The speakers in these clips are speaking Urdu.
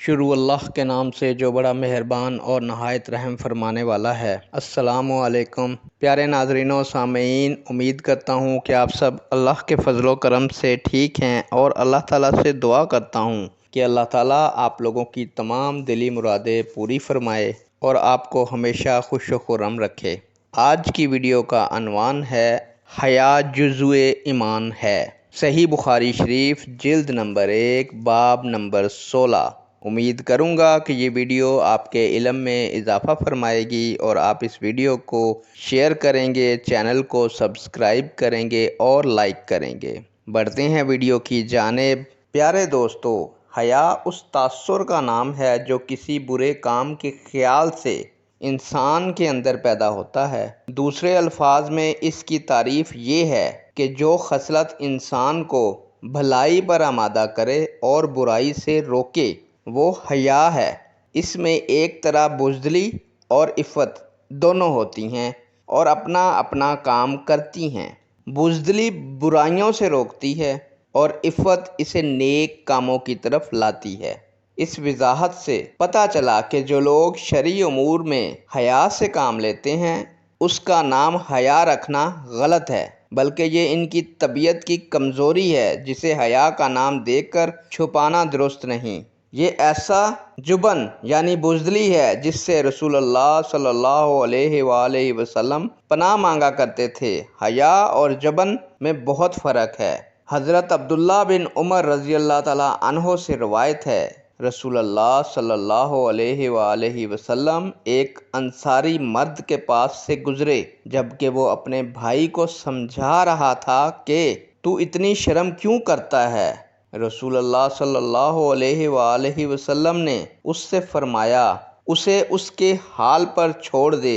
شروع اللہ کے نام سے جو بڑا مہربان اور نہایت رحم فرمانے والا ہے۔ السلام علیکم پیارے ناظرین و سامعین، امید کرتا ہوں کہ آپ سب اللہ کے فضل و کرم سے ٹھیک ہیں اور اللہ تعالیٰ سے دعا کرتا ہوں کہ اللہ تعالیٰ آپ لوگوں کی تمام دلی مرادیں پوری فرمائے اور آپ کو ہمیشہ خوش و خرم رکھے۔ آج کی ویڈیو کا عنوان ہے حیا جزو ایمان ہے۔ صحیح بخاری شریف جلد نمبر 1 باب نمبر 16۔ امید کروں گا کہ یہ ویڈیو آپ کے علم میں اضافہ فرمائے گی اور آپ اس ویڈیو کو شیئر کریں گے، چینل کو سبسکرائب کریں گے اور لائک کریں گے۔ بڑھتے ہیں ویڈیو کی جانب۔ پیارے دوستو، حیا اس تاثر کا نام ہے جو کسی برے کام کے خیال سے انسان کے اندر پیدا ہوتا ہے۔ دوسرے الفاظ میں اس کی تعریف یہ ہے کہ جو خصلت انسان کو بھلائی پر آمادہ کرے اور برائی سے روکے وہ حیا ہے۔ اس میں ایک طرح بزدلی اور عفت دونوں ہوتی ہیں اور اپنا اپنا کام کرتی ہیں۔ بزدلی برائیوں سے روکتی ہے اور عفت اسے نیک کاموں کی طرف لاتی ہے۔ اس وضاحت سے پتہ چلا کہ جو لوگ شرعی امور میں حیا سے کام لیتے ہیں اس کا نام حیا رکھنا غلط ہے، بلکہ یہ ان کی طبیعت کی کمزوری ہے جسے حیا کا نام دے کر چھپانا درست نہیں۔ یہ ایسا جبن یعنی بزدلی ہے جس سے رسول اللہ صلی اللہ علیہ وآلہ وسلم پناہ مانگا کرتے تھے۔ حیا اور جبن میں بہت فرق ہے۔ حضرت عبداللہ بن عمر رضی اللہ تعالیٰ عنہ سے روایت ہے، رسول اللہ صلی اللہ علیہ وآلہ وسلم ایک انصاری مرد کے پاس سے گزرے جبکہ وہ اپنے بھائی کو سمجھا رہا تھا کہ تو اتنی شرم کیوں کرتا ہے؟ رسول اللہ صلی اللہ علیہ وآلہ وسلم نے اس سے فرمایا، اسے اس کے حال پر چھوڑ دے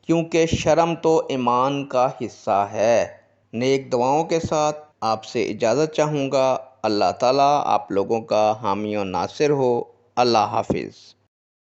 کیونکہ شرم تو ایمان کا حصہ ہے۔ نیک دعاؤں کے ساتھ آپ سے اجازت چاہوں گا۔ اللہ تعالیٰ آپ لوگوں کا حامی و ناصر ہو۔ اللہ حافظ۔